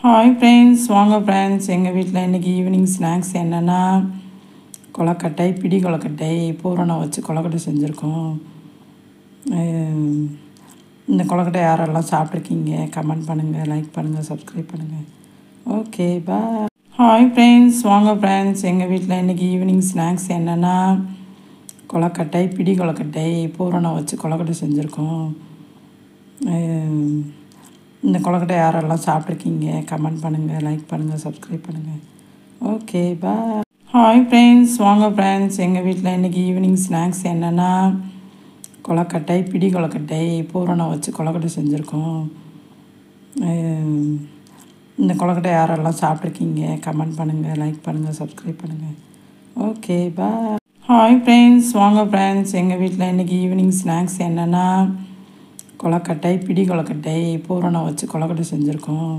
Hi friends, வாங்க friends. எங்கள் வீட்டில் இன்றைக்கி ஈவினிங் ஸ்நாக்ஸ் என்னென்னா கொலக்கட்டை, பிடி கொலக்கட்டை, பூரணம் வச்சு கொலக்கட்டை செஞ்சுருக்கோம். இந்த கொலக்கட்டை யாரெல்லாம் சாப்பிட்ருக்கீங்க கமெண்ட் பண்ணுங்கள், லைக் பண்ணுங்கள், சப்ஸ்கிரைப் பண்ணுங்கள். ஓகே, பாய். ஹாய் ஃப்ரெண்ட்ஸ், வாங்க ஃப்ரெண்ட்ஸ். எங்கள் வீட்டில் இன்றைக்கி ஈவினிங் ஸ்நாக்ஸ் என்னென்னா கொலக்கட்டை, பிடி கொலக்கட்டை, பூரணம் வச்சு கொலக்கட்டை செஞ்சுருக்கோம். இந்த கொலக்கட்டை யாரெல்லாம் சாப்பிட்ருக்கீங்க கமெண்ட் பண்ணுங்கள், லைக் பண்ணுங்கள், சப்ஸ்கிரைப் பண்ணுங்கள். ஓகே, பாய். ஹாய் ஃப்ரெண்ட்ஸ், வாங்க ஃப்ரெண்ட்ஸ். எங்கள் வீட்டில் இன்றைக்கி ஈவினிங் ஸ்நாக்ஸ் என்னென்னா கொலக்கட்டை, பிடி கொலக்கட்டை, பூரணம் வச்சு கொலக்கட்டை செஞ்சுருக்கோம். இந்த கொலக்கட்டை யாரெல்லாம் சாப்பிட்ருக்கீங்க கமெண்ட் பண்ணுங்கள், லைக் பண்ணுங்கள், சப்ஸ்கிரைப் பண்ணுங்கள். ஓகே, பாய். ஹாய் ஃப்ரெண்ட்ஸ், வாங்க ஃப்ரெண்ட்ஸ். எங்கள் வீட்டில் இன்றைக்கி ஈவினிங் ஸ்நாக்ஸ் என்னென்னா கொலக்கட்டை, பிடி கொலக்கட்டை, பூரணம் வச்சு கொலக்கட்டை செஞ்சுருக்கோம்.